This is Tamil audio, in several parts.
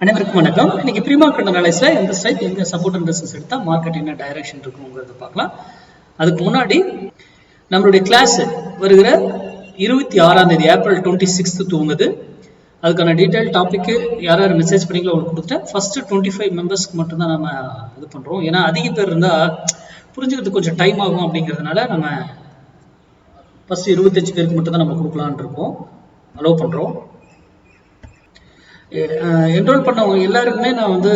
அனைவருக்கும் வணக்கம். இன்னைக்கு ப்ரீ மார்க்கெட் அனாலிசிஸ்ல எந்த ஸ்ட்ரைக் எங்க சப்போர்ட் அண்ட் ரெசிஸ்டன்ஸ் எடுத்தா மார்க்கெட் என்ன டைரக்ஷன் இருக்குங்கிறத பார்க்கலாம். அதுக்கு முன்னாடி நம்மளுடைய கிளாஸ் வருகிற 26ஆம் தேதி ஏப்ரல் 26 துவங்குது. அதுக்கான டீடைல் டாபிக் யாராவது மெசேஜ் பண்ணீங்களோ அவங்களுக்கு கொடுத்துட்டேன். ஃபர்ஸ்ட் 25 மெம்பர்ஸ்க்கு மட்டும் தான் நம்ம இது பண்றோம். ஏன்னா அதிக பேர் இருந்தா புரிஞ்சுக்கிறதுக்கு கொஞ்சம் டைம் ஆகும் அப்படிங்கிறதுனால நம்ம ஃபர்ஸ்ட் 25 பேருக்கு மட்டும் தான் நம்ம கொடுக்கலான்னு இருக்கோம், அலோவ் பண்றோம். என்ரோல் பண்ணவங்க எல்லாருக்குமே நான் வந்து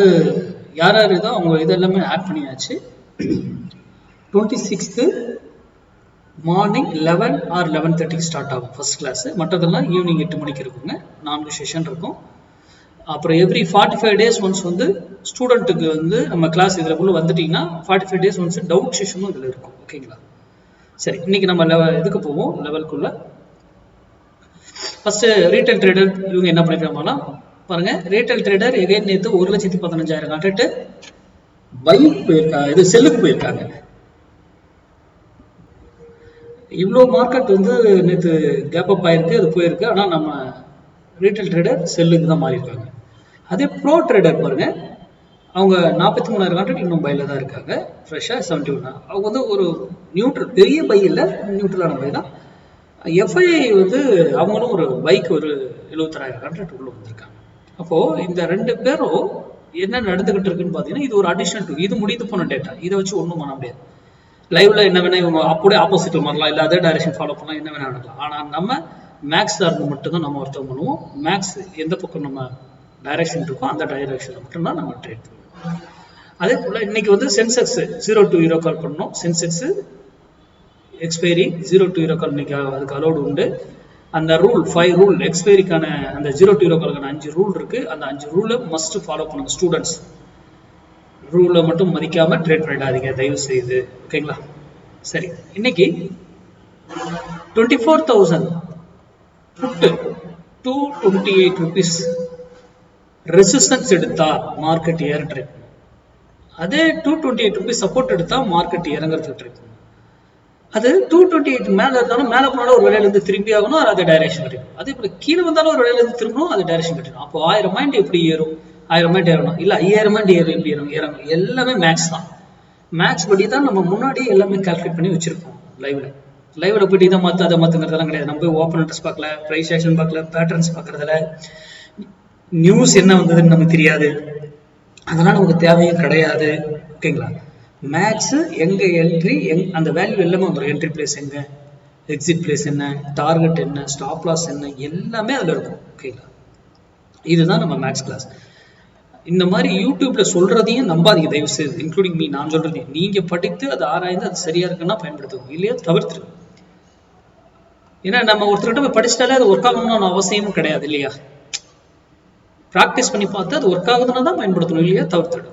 யார் யார் இதோ அவங்க இதெல்லாமே ஆட் பண்ணியாச்சு. 26th மார்னிங் 11 ஆர் 11:30 ஸ்டார்ட் ஆகும் ஃபர்ஸ்ட் கிளாஸ். மற்றதெல்லாம் ஈவினிங் 8 மணிக்கு இருக்குங்க. 4 செஷன் இருக்கும். அப்புறம் எவ்ரி 45 days ஒன்ஸ் வந்து ஸ்டூடெண்ட்டுக்கு வந்து நம்ம கிளாஸ் இதுக்குள்ள வந்துட்டீங்கன்னா 45 days ஒன்ஸ் டவுட் செஷனும் இதில் இருக்கும். ஓகேங்களா? சரி, இன்னைக்கு நம்ம இதுக்கு போவோம் லெவலுக்குள்ள. ஃபர்ஸ்ட் ரீட்டைல் ட்ரேடர் இவங்க என்ன பண்ணிக்கிறாங்கன்னா பாருங்க, ரீட்டைல் ட்ரேடர் எகைன் நேற்று 1,15,000 கான்ட்ராக்ட் பை போயிருக்காங்க, இது செல்லுக்கு போயிருக்காங்க. இவ்வளோ மார்க்கெட் வந்து நேற்று கேப் அப் ஆயிருக்கு, அது போயிருக்கு. ஆனால் நம்ம ரீட்டைல் ட்ரேடர் செல்லுக்கு தான் மாறி இருக்காங்க. அதே ப்ரோ ட்ரேடர் பாருங்க, அவங்க 43,000 கான்ட்ராக்ட் இன்னும் பையில தான் இருக்காங்க. ஃப்ரெஷ்ஷாக 71. அவங்க வந்து ஒரு நியூட்ரல், பெரிய பை இல்லை, நியூட்ரலான பை தான். எஃப்ஐஐ வந்து அவங்களும் ஒரு பைக் ஒரு 76,000 கான்ட்ராக்ட் உள்ள வந்திருக்காங்க. அப்போ இந்த ரெண்டு பேரும் என்ன நடந்துகிட்டு இருக்குன்னு பாத்தீங்கன்னா, இது ஒரு அடிஷனல் டு, இது முடிந்து போன டேட்டா, இதை வச்சு ஒன்றும் பண்ண முடியாது. லைவ்ல என்ன வேணா இவங்க அப்படியே ஆப்போசிட்ல மாறலாம், இல்லை அதே டைரக்ஷன் ஃபாலோ பண்ணலாம், என்ன வேணா நடக்கலாம். ஆனா நம்ம மேக்ஸ் இருந்து மட்டும் தான் நம்ம ஒருத்தவங்க பண்ணுவோம். மேக்ஸ் எந்த பக்கம் நம்ம டைரக்ஷன் இருக்கோ அந்த டைரக்ஷன்ல மட்டும்தான் நம்ம ட்ரேட் பண்ணுவோம். அதே போல இன்னைக்கு வந்து சென்செக்ஸ் 0 to 0 கால் பண்ணோம். சென்செக்ஸ் எக்ஸ்பைரி 0 to 0 கால் இன்னைக்கு அதுக்கு அலோடு உண்டு. அந்த ரூல் 5 ரூல் எக்ஸ்பைரிக்கான அந்த 0 to 0 காலுக்கான 5 ரூல் இருக்கு. அந்த 5 ரூலை மஸ்ட் ஃபாலோ பண்ணுங்க ஸ்டூடெண்ட்ஸ். ரூலை மட்டும் மதிக்காம ட்ரேட் பண்ணிடாதீங்க தயவு செய்து. ஓகேங்களா? சரி, இன்னைக்கு 24,000 புட்டு 228 rupees ரெசிஸ்டன்ஸ் எடுத்தா மார்க்கெட் ஏற ட்ரேட் பண்ணும். அதே 228 rupees சப்போர்ட் எடுத்தா மார்க்கெட் இறங்குறதுக்கு ட்ரேட் பண்ணும். அது 228 மேல இருந்தாலும் மேல போனாலும் ஒரு வேலையில இருந்து திரும்பி ஆகணும், அது டைரக்ஷன் கிடைக்கும். அதே போல கீழே வந்தாலும் ஒரு வேலையில இருந்து திரும்பணும், அது டைரக்ஷன் கிடைக்கும். அப்போ 1000 பாயிண்ட் எப்படி ஏறும்? 1000 பாயிண்ட் ஏறணும், இல்ல 5000 பாயிண்ட் ஏறும், எப்படி இறங்கும்? எல்லாமே மேக்ஸ் தான். மேக்ஸ் படி தான் நம்ம முன்னாடியே எல்லாமே கால்குலேட் பண்ணி வச்சிருப்போம். லைவ்ல போயிட்டு இதை மாத்து அதை மாத்துங்கிறதெல்லாம் கிடையாது. நம்ம போய் ஓப்பன் இன்ட்ரெஸ்ட் பார்க்கல, பிரைஸ் ஆக்ஷன் பார்க்கல, பேட்டர்ன்ஸ் பார்க்கறதுல நியூஸ் என்ன வந்ததுன்னு நமக்கு தெரியாது. அதனால நமக்கு தேவையும் கிடையாது. ஓகேங்களா? மேக்ஸ் எங்க என்ட்ரி அந்த வேல்யூ எல்லாமே வந்துடும். என்ட்ரி பிளேஸ் எங்க, எக்ஸிட் பிளேஸ் என்ன, டார்கெட் என்ன, ஸ்டாப் லாஸ் என்ன, எல்லாமே அதுல இருக்கும். ஓகேங்களா? இதுதான் நம்ம மேக்ஸ் கிளாஸ். இந்த மாதிரி யூடியூப்ல சொல்றதையும் நம்பாதீங்க தயவு செய்து, இன்க்ளூடிங் மீ. நான் சொல்றதையும் நீங்க படித்து அதை ஆராய்ந்து அது சரியா இருக்குன்னா பயன்படுத்துவோம், இல்லையா தவிர்த்துருங்க. ஏன்னா நம்ம ஒருத்தர்கிட்ட போய் படிச்சிட்டாலே அது ஒர்க் ஆகணும்னு அவசியமும் கிடையாது, இல்லையா? பிராக்டிஸ் பண்ணி பார்த்து அது ஒர்க் ஆகுதுன்னா தான் பயன்படுத்தணும், இல்லையா தவிர்த்துடும்.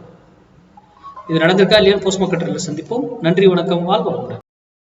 இது நடந்திருக்கா இல்லையா? போஸ்ட் மார்க்கெட்டில் சந்திப்போம். நன்றி, வணக்கம், வாழ்க வளமுடன்.